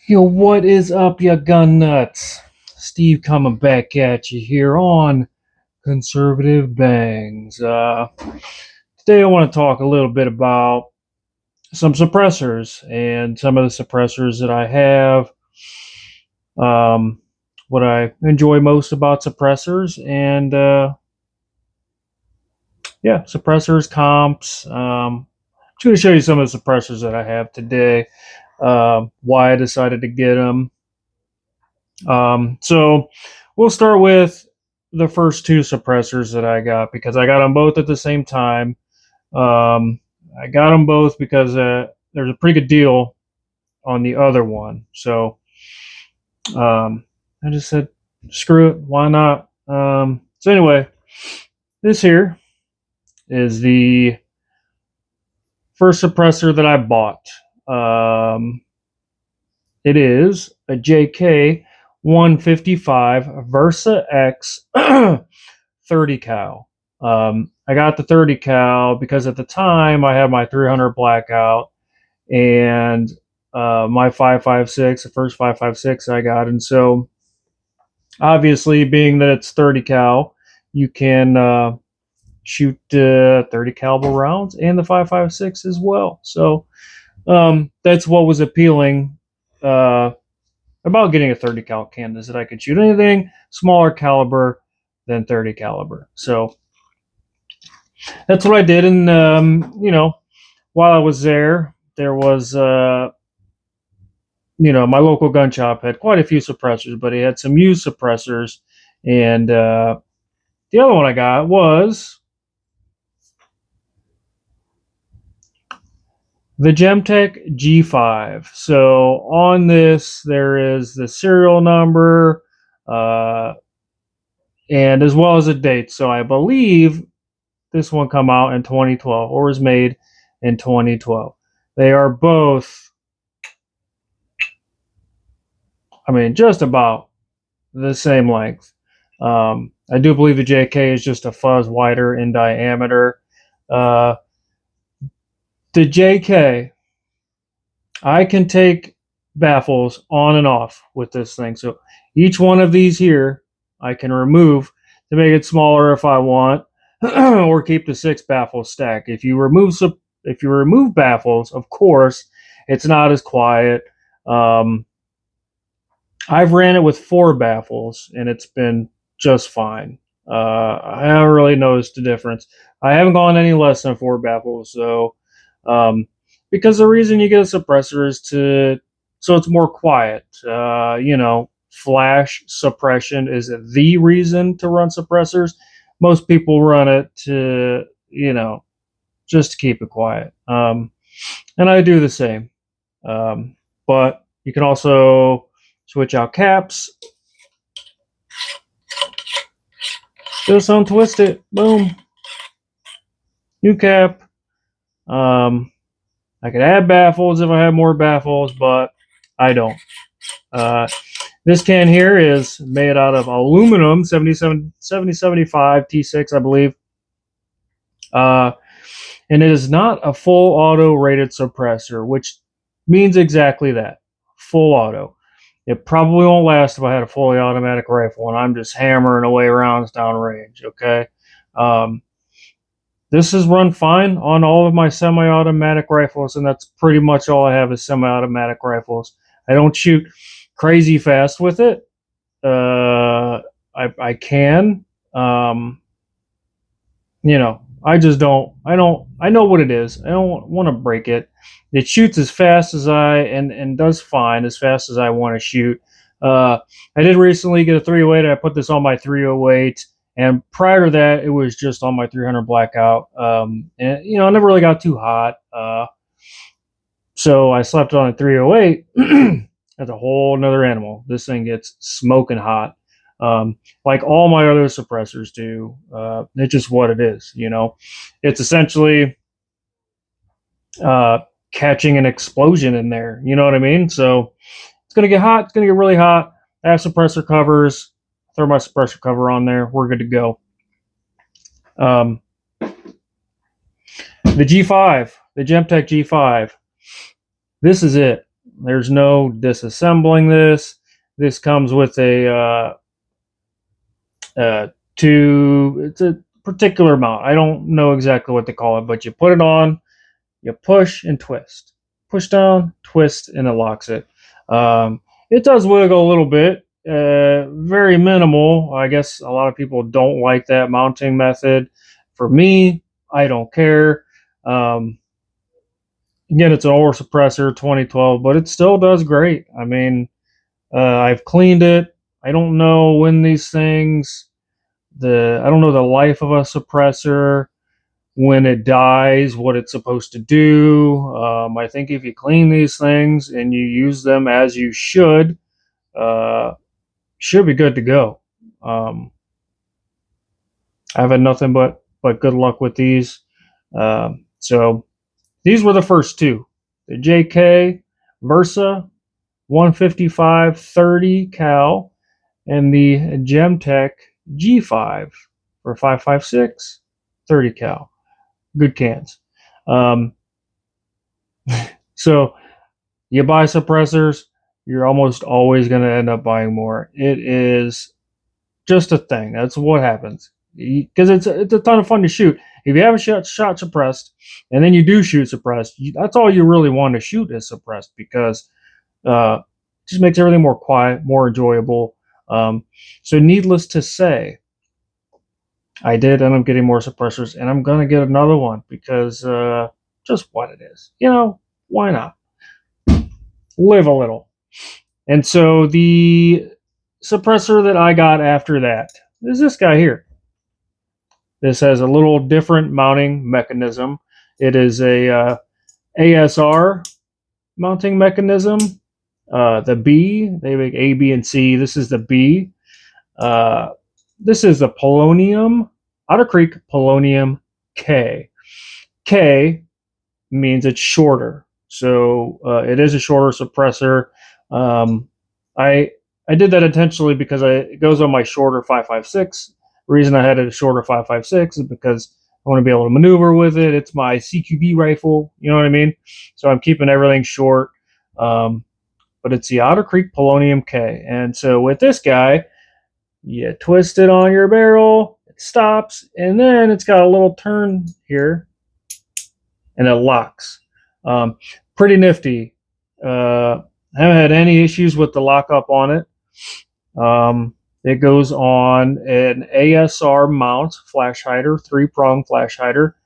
Yo, what is up, ya gun nuts? Steve coming back at you here on Conservative Bangs. Today I want to talk a little bit about some suppressors and some of the suppressors that I have. Um, what I enjoy most about suppressors and yeah, suppressors, comps. Just going to show you some of the suppressors that I have today. Why I decided to get them. So we'll start with the first two suppressors that I got because I got them both at the same time. I got them both because there's a pretty good deal on the other one. So I just said, screw it, why not? So anyway, this here is the first suppressor that I bought. It is a JK 155 Versa X 30 cal. I got the 30 cal because at the time I had my 300 blackout and my 556, the first 556 I got. And so obviously, being that it's 30 cal, you can shoot 30 caliber rounds and the 556 as well. So that's what was appealing about getting a 30 cal cannon, is that I could shoot anything smaller caliber than 30 caliber. So that's what I did. And, while I was there, there was, my local gun shop had quite a few suppressors, but he had some used suppressors. And the other one I got was the Gemtech G5. So on this, there is the serial number uh, and as well as a date. So I believe this one come out in 2012 or was made in 2012. They are both, just about the same length. I do believe the JK is just a fuzz wider in diameter. Uh, the JK, I can take baffles on and off with this thing. So each one of these here, I can remove to make it smaller if I want, or keep the 6 baffle stack. If you remove baffles, of course, it's not as quiet. Um, I've ran it with 4 baffles, and it's been just fine. I haven't really noticed a difference. I haven't gone any less than 4 baffles, so because the reason you get a suppressor is so it's more quiet. Flash suppression is the reason to run suppressors. Most people run it to just to keep it quiet, and I do the same. But you can also switch out caps. Just untwist it. Boom. New cap. I could add baffles if I had more baffles, but I don't. This can here is made out of aluminum, 7075 T6, I believe. And it is not a full auto rated suppressor, which means exactly that. Full auto. It probably won't last if I had a fully automatic rifle and I'm just hammering away rounds downrange, okay? This is run fine on all of my semi-automatic rifles, and that's pretty much all I have is semi-automatic rifles. I don't shoot crazy fast with it. I can. I just don't. I know what it is. I don't want to break it. It shoots as fast as and does fine as fast as I want to shoot. I did recently get a 308. I put this on my 308, and prior to that, it was just on my 300 blackout. And I never really got too hot. So I slept on a 308. That's a whole nother animal. This thing gets smoking hot. Like all my other suppressors do. It's just what it is, It's essentially catching an explosion in there. You know what I mean? So it's going to get hot. It's going to get really hot. I have suppressor covers. Throw my suppressor cover on there. We're good to go. The G5, the Gemtech G5. This is it. There's no disassembling this. This comes with it's a particular mount. I don't know exactly what they call it, but you put it on, you push and twist, push down, twist, and it locks it. It does wiggle a little bit, very minimal. I guess a lot of people don't like that mounting method. For me, I don't care. Um, Again, it's an older suppressor, 2012, but it still does great. I mean, I've cleaned it. I don't know when these things, I don't know the life of a suppressor, when it dies, what it's supposed to do. I think if you clean these things and you use them as you uh, should be good to go. Um, I've had nothing but good luck with these. So these were the first two: the JK Versa 155 30 cal and the Gemtech G5 for 556 30 cal. Good cans. Um, so you buy suppressors, you're almost always going to end up buying more. It is just a thing. That's what happens because it's a ton of fun to shoot. If you haven't shot suppressed, and then you do shoot suppressed, that's all you really want to shoot is suppressed because it just makes everything more quiet, more enjoyable. So, needless to say, I did end up getting more suppressors, and I'm gonna get another one because just what it is. Why not? Live a little. And so the suppressor that I got after that is this guy here. This has a little different mounting mechanism. It is a ASR mounting mechanism. The B, they make A, B, and C. This is the B. Uh, this is the polonium, Otter Creek polonium K. K means it's shorter. So it is a shorter suppressor. Um, I I did that intentionally because it goes on my shorter 5.56. The reason I had a shorter 5.56 is because I want to be able to maneuver with it. It's my CQB rifle, you know what I mean? So I'm keeping everything short. Um, but it's the Otter Creek Polonium K. And so with this guy, you twist it on your barrel, it stops, and then it's got a little turn here, and it locks. Um, Pretty nifty. Haven't had any issues with the lockup on it. It goes on an ASR mount flash hider, 3-prong flash hider.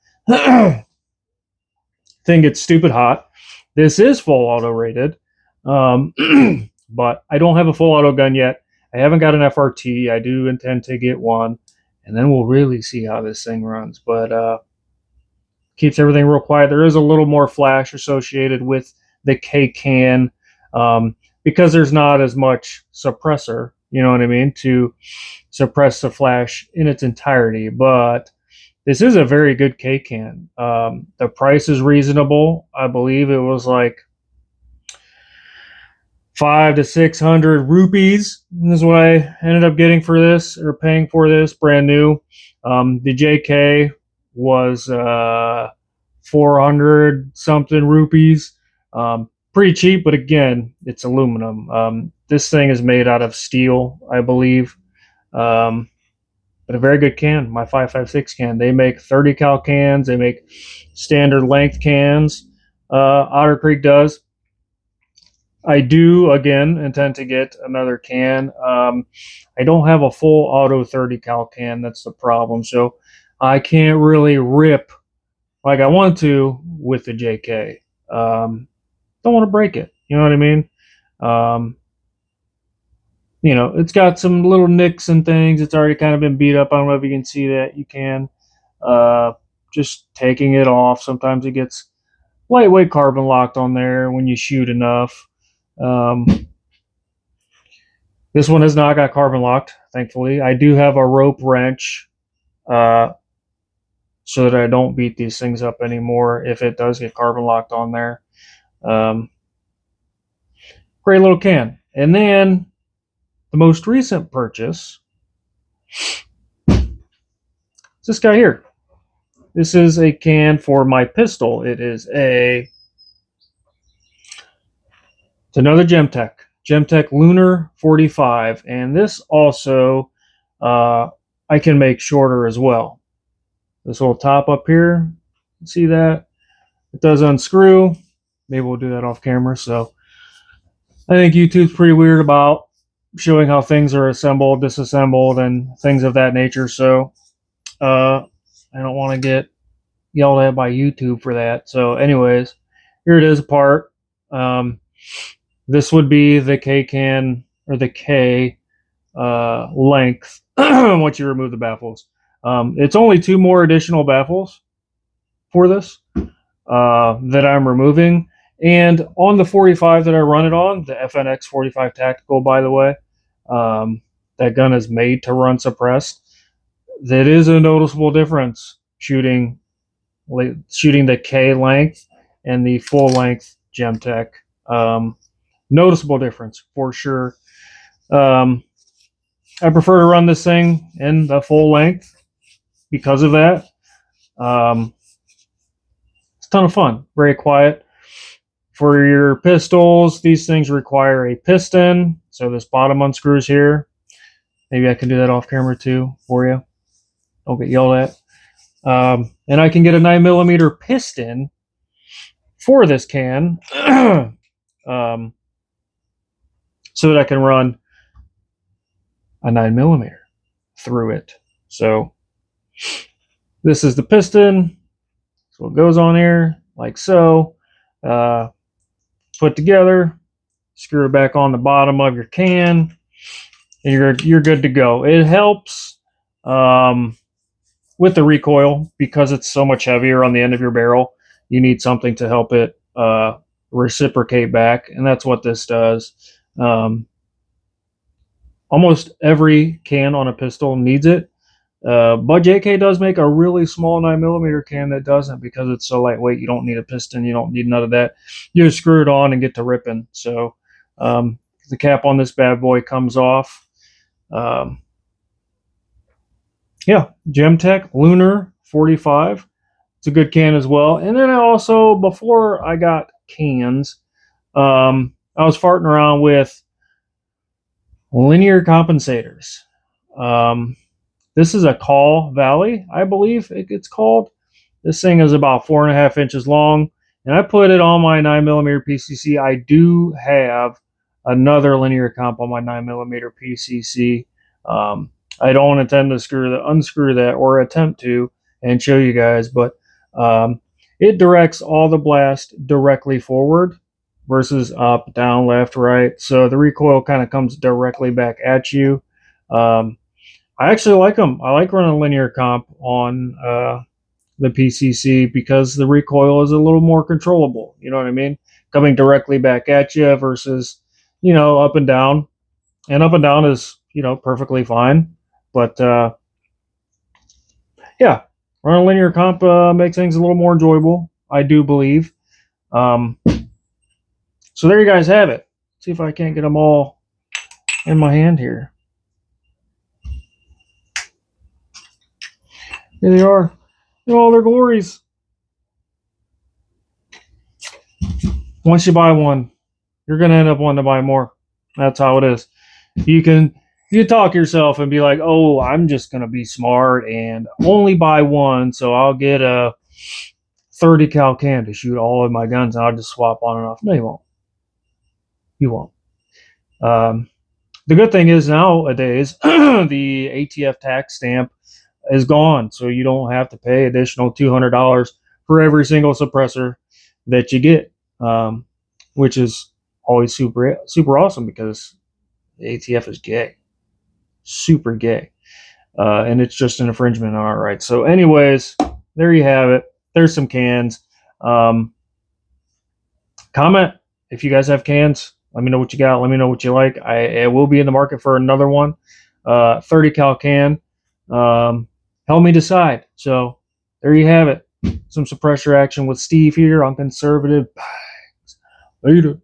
Thing gets stupid hot. This is full auto rated, um, but I don't have a full auto gun yet. I haven't got an FRT. I do intend to get one, and then we'll really see how this thing runs. But keeps everything real quiet. There is a little more flash associated with the K can because there's not as much suppressor, you know what I mean, to suppress the flash in its entirety. But this is a very good K can. The price is reasonable. I believe it was like 500 to 600 rupees is what I ended up getting for this, or paying for this, brand new. The JK was 400 something rupees. Pretty cheap, but again, it's aluminum. This thing is made out of steel, I believe. But a very good can, my 5.56 can. They make 30 cal cans. They make standard length cans. Otter Creek does. I do, again, intend to get another can. I don't have a full auto 30 cal can. That's the problem. So I can't really rip like I want to with the JK. Don't want to break it. You know what I mean? Um, it's got some little nicks and things. It's already kind of been beat up. I don't know if you can see that. You can. Uh, just taking it off. Sometimes it gets lightweight carbon locked on there when you shoot enough. Um, this one has not got carbon locked, thankfully. I do have a rope wrench uh, so that I don't beat these things up anymore if it does get carbon locked on there. Um, Great little can. And then the most recent purchase is this guy here. This is a can for my pistol. It is a It's another Gemtech Lunar 45, and this also I can make shorter as well. This little top up here, see that? It does unscrew. Maybe we'll do that off camera. So I think YouTube's pretty weird about showing how things are assembled, disassembled, and things of that nature. So I don't want to get yelled at by YouTube for that. So, anyways, here it is apart. This would be the K can or the K length once you remove the baffles. It's only 2 more additional baffles for this that I'm removing. And on the 45 that I run it on, the FNX 45 Tactical, by the way, that gun is made to run suppressed. That is a noticeable difference shooting the K length and the full length Gemtech. Noticeable difference for sure. I prefer to run this thing in the full length because of that. It's a ton of fun, very quiet. For your pistols, these things require a piston, so this bottom unscrews here. Maybe I can do that off camera too for you. Don't get yelled at. And I can get a 9mm piston for this can so that I can run a 9mm through it. So this is the piston. So it goes on here like so. Put together, screw it back on the bottom of your can, and you're good to go. It helps with the recoil because it's so much heavier on the end of your barrel. You need something to help it reciprocate back, and that's what this does. Almost every can on a pistol needs it, but JK does make a really small 9mm can that doesn't, because it's so lightweight. You don't need a piston. You don't need none of that. You just screw it on and get to ripping. So the cap on this bad boy comes off. Yeah, Gemtech Lunar 45. It's a good can as well. And then I also, before I got cans, I was farting around with linear compensators. This is a Call Valley, I believe it's called. This thing is about 4.5 inches long, and I put it on my 9mm PCC. I do have another linear comp on my 9mm PCC. I don't intend to unscrew that or attempt to and show you guys, but it directs all the blast directly forward versus up, down, left, right. So the recoil kind of comes directly back at you. I actually like them. I like running a linear comp on the PCC because the recoil is a little more controllable. You know what I mean? Coming directly back at you versus, up and down. And up and down is, perfectly fine. But yeah, running a linear comp makes things a little more enjoyable, I do believe. So there you guys have it. See if I can't get them all in my hand here. Here they are in all their glories. Once you buy one, you're going to end up wanting to buy more. That's how it is. You talk yourself and be like, oh, I'm just going to be smart and only buy one, so I'll get a 30 cal can to shoot all of my guns, and I'll just swap on and off. No, you won't. You won't. The good thing is nowadays, the ATF tax stamp is gone, so you don't have to pay additional $200 for every single suppressor that you get, which is always super awesome because the ATF is gay, super gay, and it's just an infringement on our rights. So anyways, there you have it. There's some cans. Comment if you guys have cans. Let me know what you got. Let me know what you like. I will be in the market for another one, 30 cal can. Help me decide. So there you have it. Some suppressor action with Steve here on Conservative. Later.